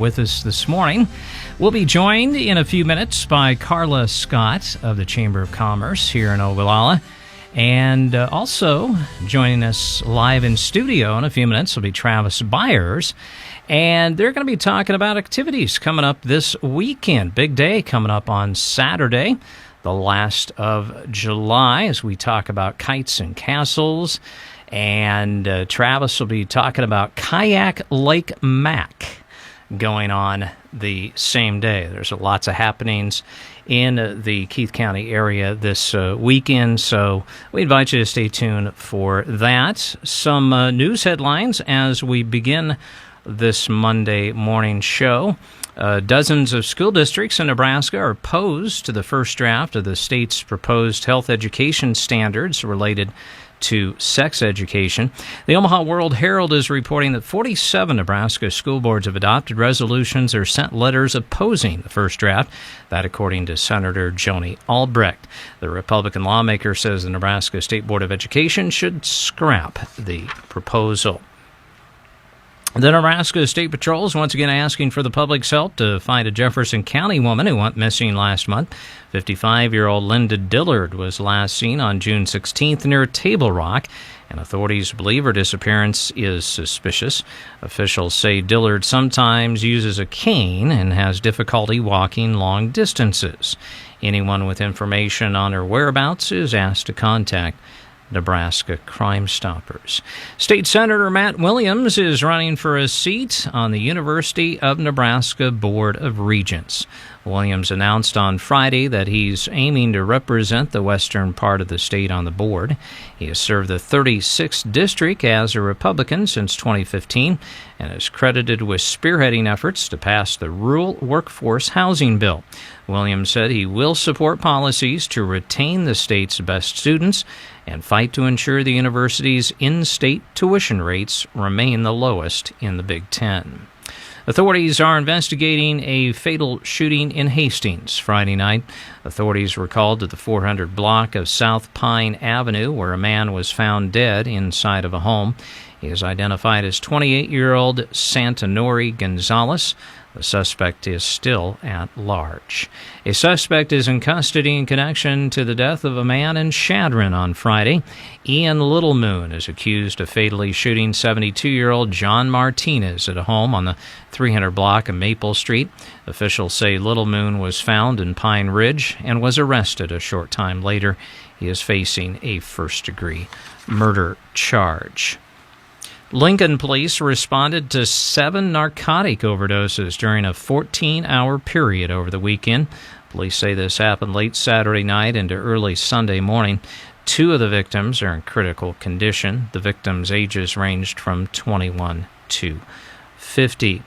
With us this morning. We'll be joined in a few minutes by Carla Scott of the Chamber of Commerce here in Ogallala. And also joining us live in studio in a few minutes will be Travis Byers. And they're going to be talking about activities coming up this weekend. Big day coming up on Saturday, the last of July, as we talk about kites and castles. And Travis will be talking about Kayak Lake Mac going on the same day. There's lots of happenings in the Keith County area this weekend, so we invite you to stay tuned for that. Some news headlines as we begin this Monday morning show. Dozens of school districts in Nebraska are opposed to the first draft of the state's proposed health education standards related to sex education. The Omaha World Herald is reporting that 47 Nebraska school boards have adopted resolutions or sent letters opposing the first draft. That according to Senator Joni Albrecht. The Republican lawmaker says the Nebraska State Board of Education should scrap the proposal. The Nebraska State Patrol is once again asking for the public's help to find a Jefferson County woman who went missing last month. 55-year-old Linda Dillard was last seen on June 16th near Table Rock, and authorities believe her disappearance is suspicious. Officials say Dillard sometimes uses a cane and has difficulty walking long distances. Anyone with information on her whereabouts is asked to contact Nebraska Crime Stoppers. State Senator Matt Williams is running for a seat on the University of Nebraska Board of Regents. Williams announced on Friday that he's aiming to represent the western part of the state on the board. He has served the 36th district as a Republican since 2015 and is credited with spearheading efforts to pass the Rural Workforce Housing Bill. Williams said he will support policies to retain the state's best students and fight to ensure the university's in-state tuition rates remain the lowest in the Big Ten. Authorities are investigating a fatal shooting in Hastings Friday night. Authorities were called to the 400 block of South Pine Avenue, where a man was found dead inside of a home. He is identified as 28-year-old Santanori Gonzalez. The suspect is still at large. A suspect is in custody in connection to the death of a man in Chadron on Friday. Ian Littlemoon is accused of fatally shooting 72-year-old John Martinez at a home on the 300 block of Maple Street. Officials say Littlemoon was found in Pine Ridge and was arrested a short time later. He is facing a first-degree murder charge. Lincoln police responded to 7 narcotic overdoses during a 14-hour period over the weekend. Police say this happened late Saturday night into early Sunday morning. 2 of the victims are in critical condition. The victims' ages ranged from 21 to 50.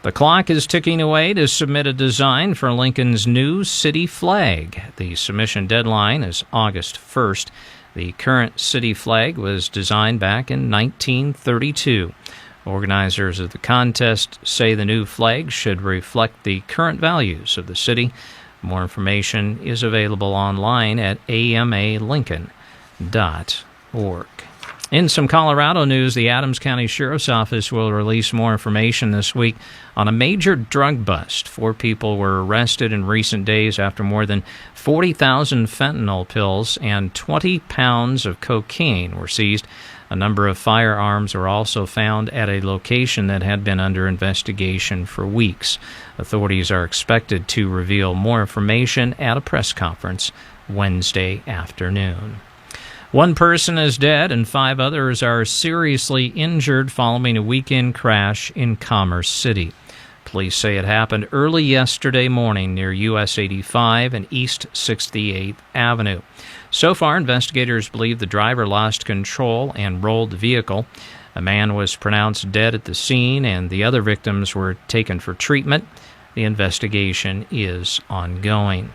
The clock is ticking away to submit a design for Lincoln's new city flag. The submission deadline is August 1st. The current city flag was designed back in 1932. Organizers of the contest say the new flag should reflect the current values of the city. More information is available online at amalincoln.org. In some Colorado news, the Adams County Sheriff's Office will release more information this week on a major drug bust. 4 people were arrested in recent days after more than 40,000 fentanyl pills and 20 pounds of cocaine were seized. A number of firearms were also found at a location that had been under investigation for weeks. Authorities are expected to reveal more information at a press conference Wednesday afternoon. 1 person is dead and 5 others are seriously injured following a weekend crash in Commerce City. Police say it happened early yesterday morning near US 85 and East 68th Avenue. So far, investigators believe the driver lost control and rolled the vehicle. A man was pronounced dead at the scene and the other victims were taken for treatment. The investigation is ongoing.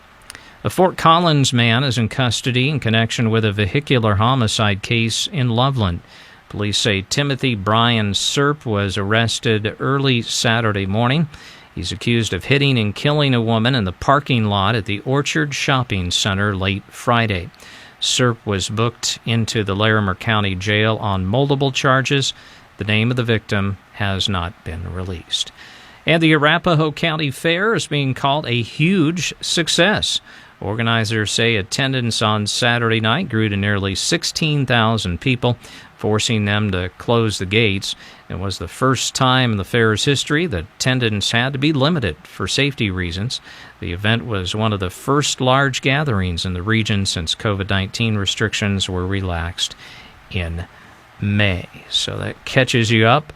A Fort Collins man is in custody in connection with a vehicular homicide case in Loveland. Police say Timothy Brian Serp was arrested early Saturday morning. He's accused of hitting and killing a woman in the parking lot at the Orchard Shopping Center late Friday. Serp was booked into the Larimer County Jail on multiple charges. The name of the victim has not been released. And the Arapahoe County Fair is being called a huge success. Organizers say attendance on Saturday night grew to nearly 16,000 people, forcing them to close the gates. It was the first time in the fair's history that attendance had to be limited for safety reasons. The event was one of the first large gatherings in the region since COVID-19 restrictions were relaxed in May. So that catches you up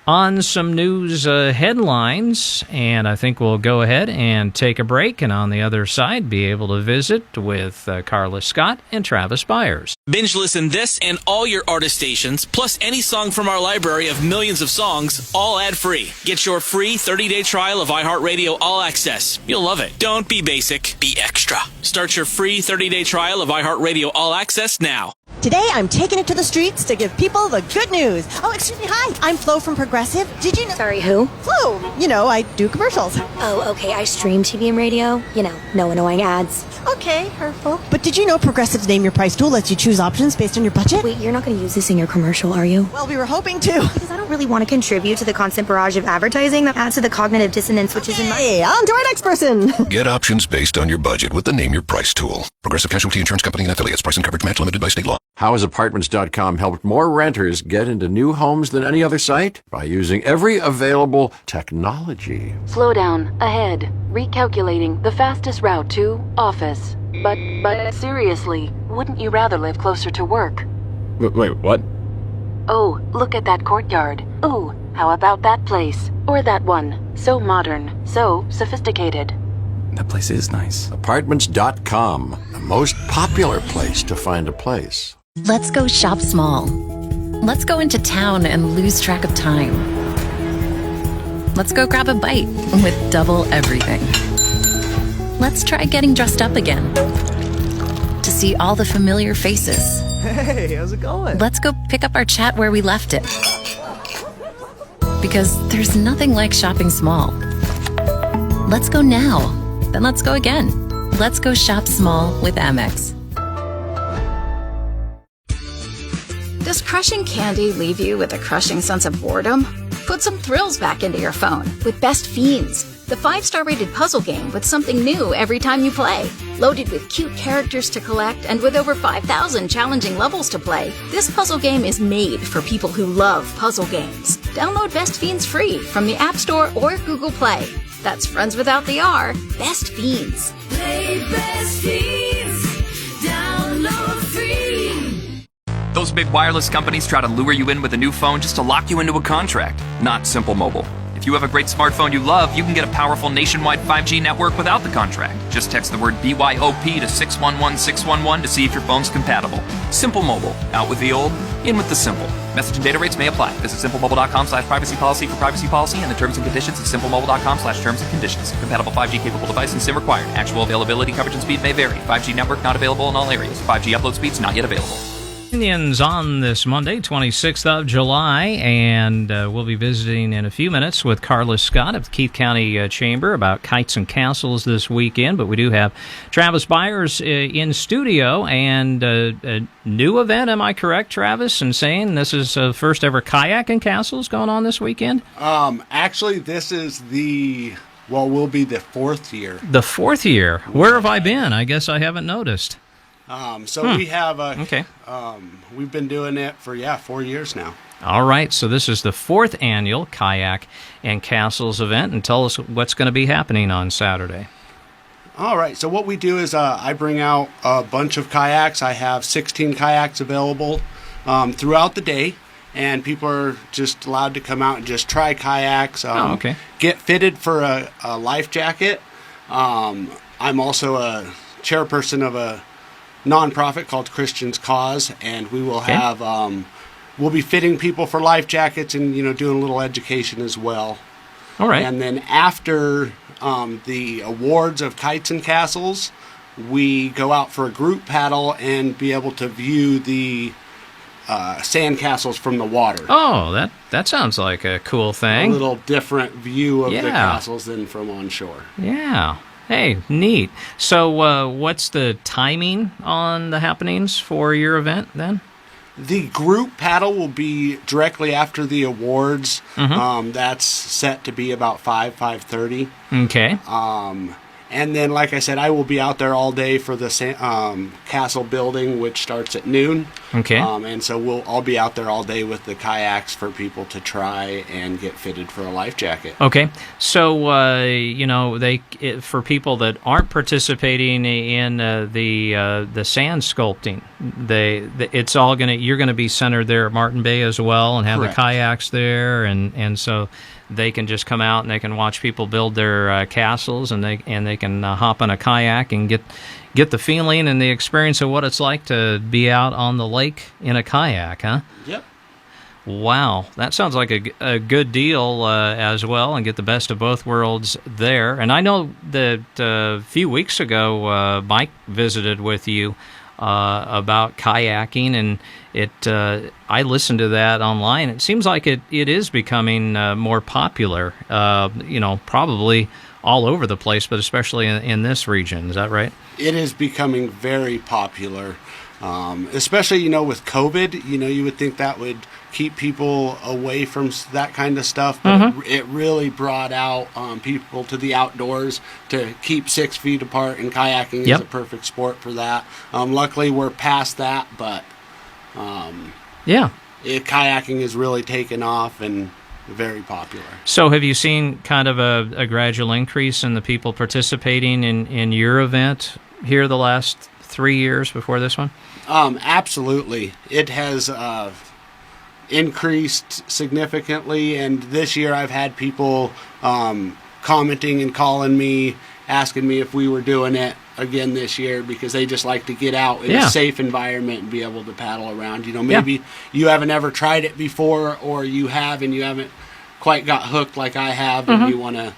on some news headlines, and I think we'll go ahead and take a break, and on the other side be able to visit with Carla Scott and Travis Byers. Binge listen this and all your artist stations, plus any song from our library of millions of songs, all ad-free. Get your free 30-day trial of iHeartRadio All Access. You'll love it. Don't be basic, be extra. Start your free 30-day trial of iHeartRadio All Access now. Today, I'm taking it to the streets to give people the good news. Oh, excuse me, hi. I'm Flo from Progressive. Did you know? Sorry, who? Flo. You know, I do commercials. Oh, okay. I stream TV and radio. You know, no annoying ads. Okay, hurtful. But did you know Progressive's Name Your Price tool lets you choose options based on your budget? Wait, you're not going to use this in your commercial, are you? Well, we were hoping to. Because I don't really want to contribute to the constant barrage of advertising that adds to the cognitive dissonance, which is in my... Hey, on to our next person. Get options based on your budget with the Name Your Price tool. Progressive Casualty Insurance Company and affiliates. Price and coverage match limited by state law. How has Apartments.com helped more renters get into new homes than any other site? By using every available technology. Slow down. Ahead. Recalculating the fastest route to office. But seriously, wouldn't you rather live closer to work? Wait, what? Oh, look at that courtyard. Ooh, how about that place? Or that one. So modern. So sophisticated. That place is nice. Apartments.com, the most popular place to find a place. Let's go shop small. Let's go into town and lose track of time. Let's go grab a bite with double everything. Let's try getting dressed up again to see all the familiar faces. Hey, how's it going? Let's go pick up our chat where we left it. Because there's nothing like shopping small. Let's go now. Then let's go again. Let's go shop small with Amex. Does crushing candy leave you with a crushing sense of boredom? Put some thrills back into your phone with Best Fiends, the 5-star rated puzzle game with something new every time you play. Loaded with cute characters to collect and with over 5,000 challenging levels to play, this puzzle game is made for people who love puzzle games. Download Best Fiends free from the App Store or Google Play. That's friends without the R. Best Fiends. Play Best Fiends. Download free. Those big wireless companies try to lure you in with a new phone just to lock you into a contract. Not Simple Mobile. If you have a great smartphone you love, you can get a powerful nationwide 5G network without the contract. Just text the word BYOP to 611611 to see if your phone's compatible. Simple Mobile. Out with the old, in with the simple. Message and data rates may apply. Visit simplemobile.com/privacy policy for privacy policy and the terms and conditions at simplemobile.com/terms and conditions. Compatible 5G capable device and SIM required. Actual availability, coverage, and speed may vary. 5G network not available in all areas. 5G upload speeds not yet available. Opinions on this Monday, 26th of July, and we'll be visiting in a few minutes with Carla Scott of the Keith County Chamber about kites and castles this weekend. But we do have Travis Byers in studio, and a new event, am I correct, Travis, in saying this is first ever kayak and castles going on this weekend? Actually, this is will be the 4th year. The 4th year? Where have I been? I guess I haven't noticed. We have we've been doing it for 4 years now. All right, so this is the 4th annual Kayak and Castles event, and tell us what's going to be happening on Saturday. All right, so what we do is I bring out a bunch of kayaks. I have 16 kayaks available throughout the day, and people are just allowed to come out and just try kayaks. Get fitted for a life jacket. I'm also a chairperson of a nonprofit called Christian's Cause, and we will have we'll be fitting people for life jackets and doing a little education as well. All right. And then after the awards of kites and castles, we go out for a group paddle and be able to view the sand castles from the water. Oh, that sounds like a cool thing. A little different view of the castles than from on shore. Yeah. Hey, neat. So what's the timing on the happenings for your event then? The group paddle will be directly after the awards. That's set to be about 5:30. Okay. And then, like I said, I will be out there all day for the castle building, which starts at noon. Okay. And so I'll be out there all day with the kayaks for people to try and get fitted for a life jacket. Okay. So, for people that aren't participating in the sand sculpting, it's all you're gonna be centered there at Martin Bay as well, and have Correct. the kayaks there, and so they can just come out and they can watch people build their castles, and they can hop on a kayak and get the feeling and the experience of what it's like to be out on the lake in a kayak, huh? Yep. Wow, that sounds like a good deal as well, and get the best of both worlds there. And I know that a few weeks ago, Mike visited with you about kayaking, and I listened to that online. It seems like it is becoming more popular, probably all over the place, but especially in this region. Is that right? It is becoming very popular, especially, with COVID. You would think that would keep people away from that kind of stuff, but it really brought out people to the outdoors to keep 6 feet apart, and kayaking is a perfect sport for that. Luckily, we're past that, but kayaking is really taken off and very popular. So have you seen kind of a gradual increase in the people participating in your event here the last 3 years before this one? Absolutely. It has increased significantly, and this year I've had people commenting and calling me, asking me if we were doing it again this year, because they just like to get out in a safe environment and be able to paddle around. Maybe you haven't ever tried it before, or you have and you haven't quite got hooked like I have, and you want to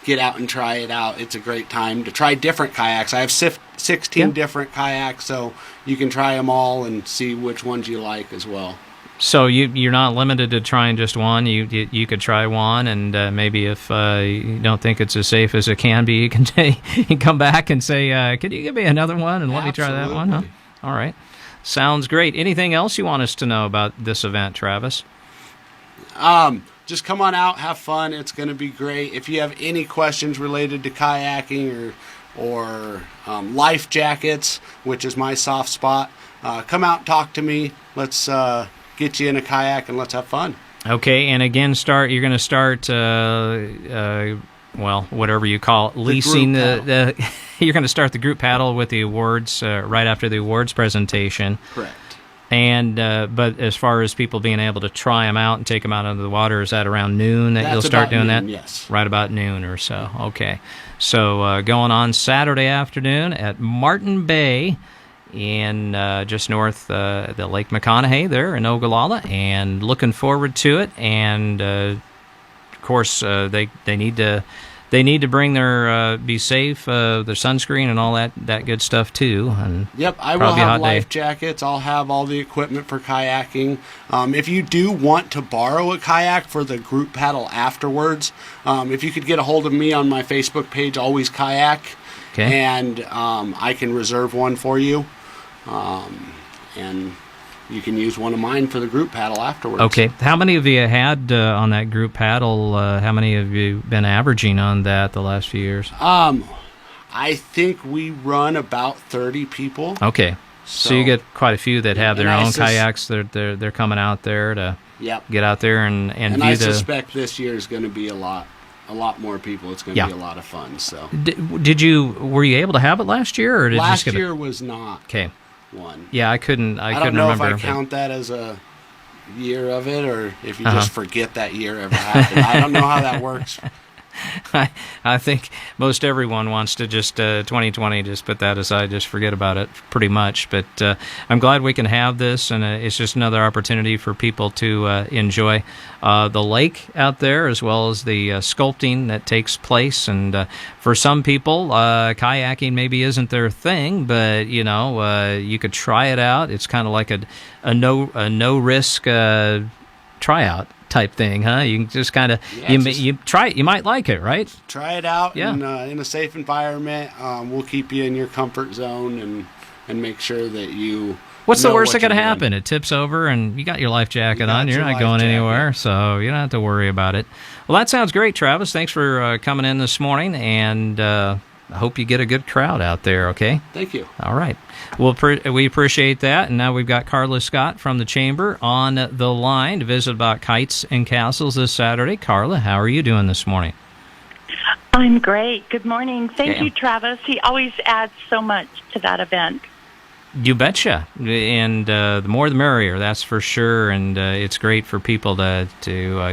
get out and try it out. It's a great time to try different kayaks. I have 16 different kayaks, so you can try them all and see which ones you like as well. So you're not limited to trying just one. You could try one, and maybe if you don't think it's as safe as it can be, you can come back and say, "Could you give me another one and let me try that one?" Huh? All right, sounds great. Anything else you want us to know about this event, Travis? Just come on out, have fun. It's going to be great. If you have any questions related to kayaking or life jackets, which is my soft spot, come out and talk to me. Let's get you in a kayak and let's have fun. Okay, and again, you're going to start, whatever you call it, leasing the you're going to start the group paddle with the awards right after the awards presentation. Correct. And but as far as people being able to try them out and take them out into the water, is that around noon that you'll start doing that? Yes. Right about noon or so. Okay. So going on Saturday afternoon at Martin Bay in just north the Lake McConaughey there in Ogallala, and looking forward to it. And of course they need to bring their be safe, their sunscreen and all that good stuff too. And yep, I will have life jackets. I'll have all the equipment for kayaking. If you do want to borrow a kayak for the group paddle afterwards, if you could get a hold of me on my Facebook page, AlwaysKayak, and I can reserve one for you. And you can use one of mine for the group paddle afterwards. Okay. How many have you had on that group paddle? How many have you been averaging on that the last few years? I think we run about 30 people. Okay. So you get quite a few that have their own kayaks. They're coming out there to get out there and view I suspect this year is going to be a lot more people. It's going to be a lot of fun. So were you able to have it last year, or did last you year was not? Okay. One. Yeah, I couldn't don't know remember. if I count that as a year of it, or if you just forget that year ever happened. I don't know how that works. I think most everyone wants to just 2020 just put that aside, just forget about it pretty much. But I'm glad we can have this, and it's just another opportunity for people to enjoy the lake out there, as well as the sculpting that takes place. And for some people, kayaking maybe isn't their thing, but you could try it out. It's kind of like a no risk tryout type thing, huh? You can just kind of you try it. You might like it, right? Try it out in a safe environment. We'll keep you in your comfort zone and make sure that you What's the know worst what that could you're doing. happen? It tips over, and you got your life jacket got on. You're your not life going jacket. anywhere, so you don't have to worry about it. Well, that sounds great, Travis. Thanks for coming in this morning, and I hope you get a good crowd out there, okay? Thank you. All right. Well, we appreciate that. And now we've got Carla Scott from the Chamber on the line to visit about kites and castles this Saturday. Carla, how are you doing this morning? I'm great. Good morning. Thank Yeah. you, Travis. He always adds so much to that event. You betcha. And the more the merrier, that's for sure. And it's great for people to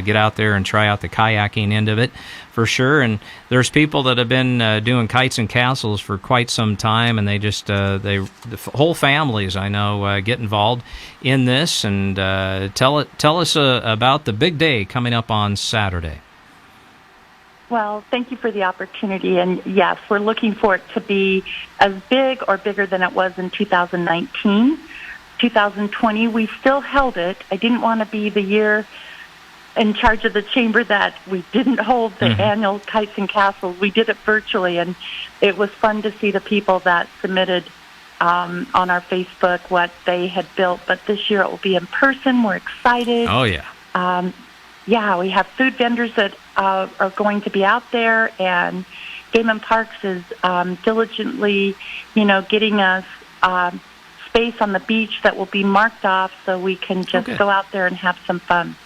get out there and try out the kayaking end of it, for sure. And there's people that have been doing kites and castles for quite some time, and they just the whole families, I know, get involved in this. And tell us about the big day coming up on Saturday. Well, thank you for the opportunity. And yes, we're looking for it to be as big or bigger than it was in 2019. 2020, we still held it. I didn't want to be the year in charge of the chamber that we didn't hold the annual Kites and Castles. We did it virtually, and it was fun to see the people that submitted on our Facebook what they had built. But this year it will be in person. We're excited. Oh, yeah. Yeah, we have food vendors that are going to be out there, and Game and Parks is diligently, getting us space on the beach that will be marked off so we can just go out there and have some fun.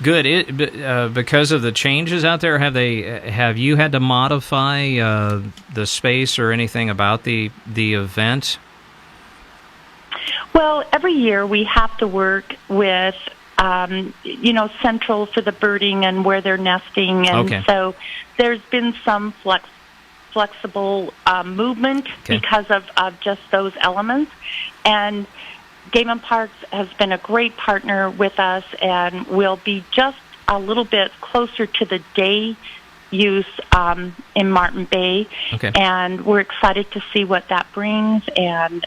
Good. Because of the changes out there, have you had to modify the space or anything about the event? Well, every year we have to work with central for the birding and where they're nesting. And so there's been some flexible movement because of just those elements. And Game and Parks has been a great partner with us and will be just a little bit closer to the day use in Martin Bay. And we're excited to see what that brings. And,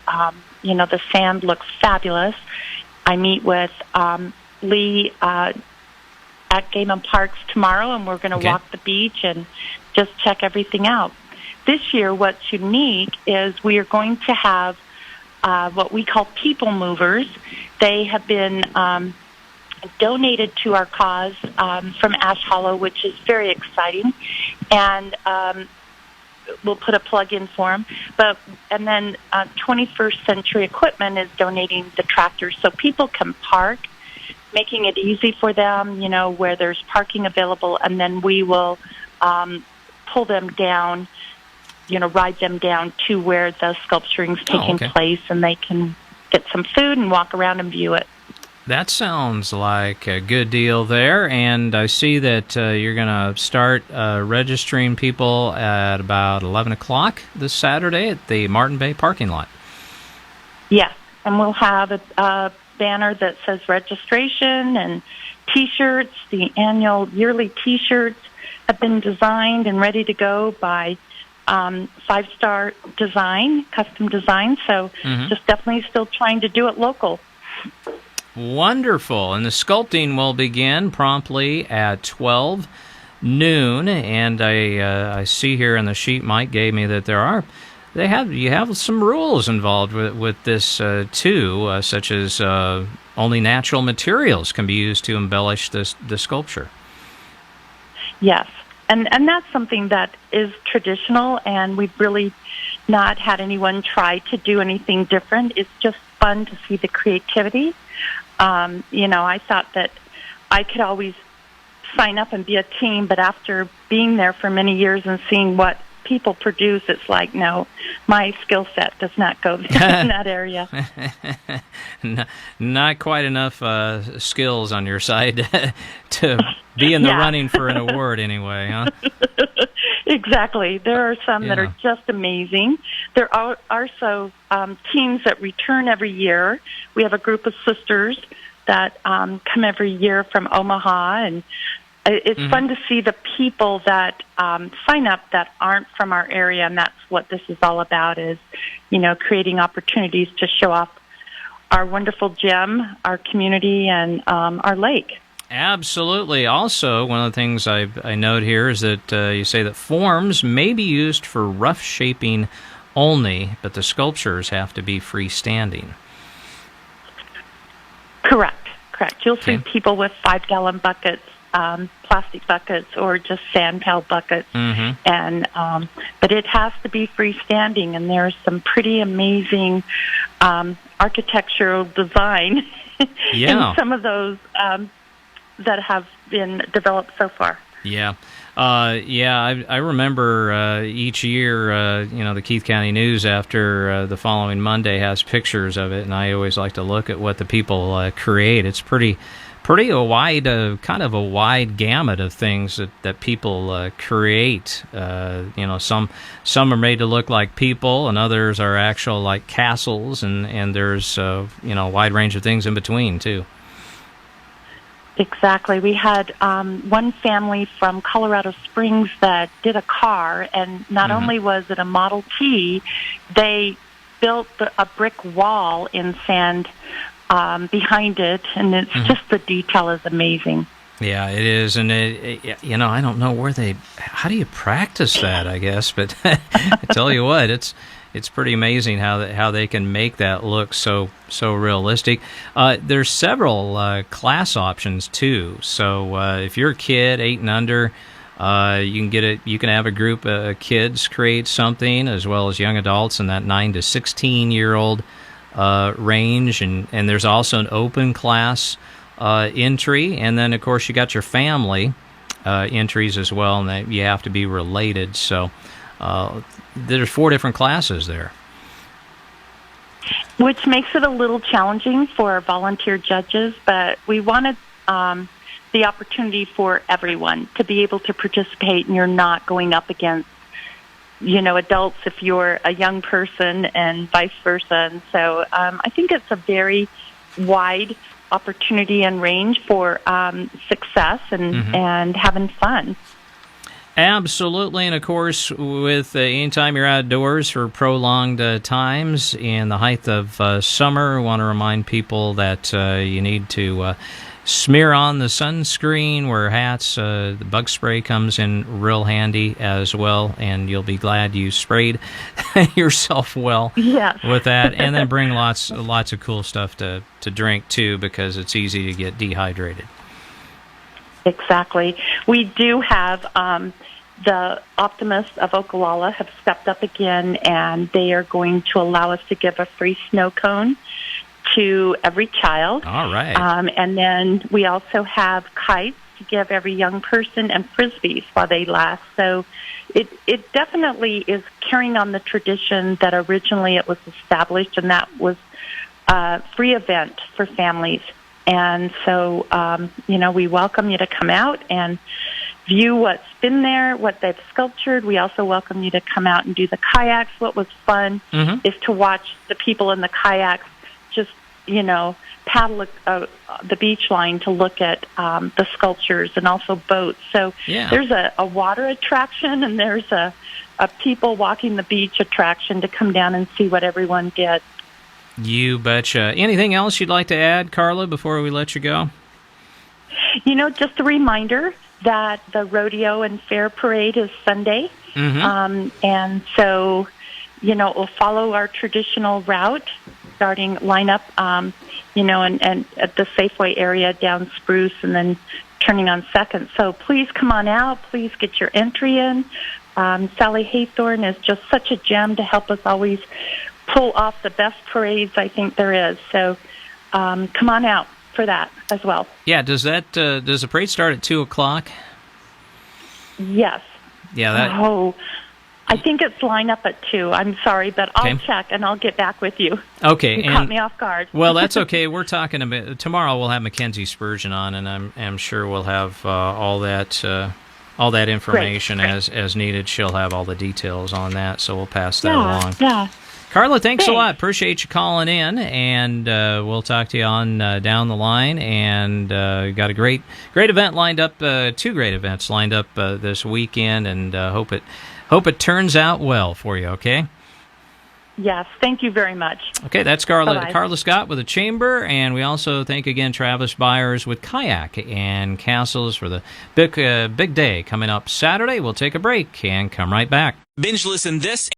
the sand looks fabulous. I meet with Lee at Game and Parks tomorrow, and we're going to walk the beach and just check everything out. This year, what's unique is we are going to have what we call people movers. They have been donated to our cause from Ash Hollow, which is very exciting, and we'll put a plug in for them. And then 21st Century Equipment is donating the tractors so people can park, making it easy for them, where there's parking available, and then we will pull them down, ride them down to where the sculpturing's taking place, and they can get some food and walk around and view it. That sounds like a good deal there, and I see that you're going to start registering people at about 11 o'clock this Saturday at the Martin Bay parking lot. Yes, and we'll have a banner that says registration and T-shirts. The annual yearly T-shirts have been designed and ready to go by 5-Star Design, custom design, so just definitely still trying to do it local. Wonderful. And the sculpting will begin promptly at 12 noon. And I see here in the sheet Mike gave me that you have some rules involved with this too, such as only natural materials can be used to embellish the sculpture. Yes. And that's something that is traditional, and we've really not had anyone try to do anything different. It's just fun to see the creativity. I thought that I could always sign up and be a team, but after being there for many years and seeing what people produce, it's like, no, my skill set does not go in that area. Not quite enough skills on your side to be in the running for an award anyway, huh? Exactly. There are some that are just amazing. There are also teams that return every year. We have a group of sisters that come every year from Omaha, and it's fun to see the people that sign up that aren't from our area, and that's what this is all about, is, creating opportunities to show off our wonderful gem, our community, and our lake. Absolutely. Also, one of the things I note here is that you say that forms may be used for rough shaping only, but the sculptures have to be freestanding. Correct. You'll see Okay. people with 5-gallon buckets, plastic buckets, or just sand pail buckets. Mm-hmm. And but it has to be freestanding, and there's some pretty amazing architectural design Yeah. in some of those that have been developed so far. Yeah. I remember each year, the Keith County News after the following Monday has pictures of it, and I always like to look at what the people create. It's pretty a wide, kind of a wide gamut of things that people create. Some are made to look like people, and others are actual like castles, and there's a wide range of things in between too. Exactly. We had one family from Colorado Springs that did a car, and not only was it a Model T, they built a brick wall in sand behind it, and it's just the detail is amazing. Yeah, it is, and I don't know how do you practice that, I guess, but I tell you what, it's pretty amazing how they can make that look so realistic. There's several class options too. So if you're a kid 8 and under, you can have a group of kids create something, as well as young adults in that 9 to 16-year-old range, and there's also an open class entry, and then of course you got your family entries as well, and that you have to be related. So there's 4 different classes there, which makes it a little challenging for our volunteer judges, but we wanted the opportunity for everyone to be able to participate, and you're not going up against adults if you're a young person and vice versa. And so I think it's a very wide opportunity and range for success and having fun. Absolutely, and of course, with anytime you're outdoors for prolonged times in the height of summer, I want to remind people that you need to smear on the sunscreen, wear hats. The bug spray comes in real handy as well, and you'll be glad you sprayed yourself well with that. And then bring lots of cool stuff to drink too, because it's easy to get dehydrated. Exactly. We do have the Optimists of Ogallala have stepped up again, and they are going to allow us to give a free snow cone to every child. All right. And then we also have kites to give every young person, and Frisbees while they last. So it definitely is carrying on the tradition that originally it was established, and that was a free event for families. And so, we welcome you to come out and view what's been there, what they've sculptured. We also welcome you to come out and do the kayaks. What was fun is to watch the people in the kayaks just, paddle the beach line to look at the sculptures, and also boats. So there's a water attraction, and there's a people walking the beach attraction to come down and see what everyone did. You betcha. Anything else you'd like to add, Carla, before we let you go? Just a reminder that the rodeo and fair parade is Sunday. And so, we'll follow our traditional route, starting lineup, and at the Safeway area down Spruce, and then turning on 2nd. So please come on out. Please get your entry in. Sally Haythorne is just such a gem to help us always pull off the best parades I think there is. So come on out for that as well. Yeah, does the parade start at 2:00? Yes. Yeah. I think it's line up at 2. I'm sorry, but I'll check and I'll get back with you. Okay. You caught me off guard. Well, that's okay. We're talking about tomorrow. We'll have Mackenzie Spurgeon on, and I'm sure we'll have all that information Great. as needed. She'll have all the details on that, so we'll pass that along. Yeah. Carla, thanks a lot. Appreciate you calling in, and we'll talk to you on down the line. And got a great event lined up, 2 great events lined up this weekend, and hope it turns out well for you. Okay. Yes, thank you very much. Okay, that's Carla. Bye-bye. Carla Scott with the Chamber, and we also thank again Travis Byers with Kayak and Castles for the big day coming up Saturday. We'll take a break and come right back. Binge listen this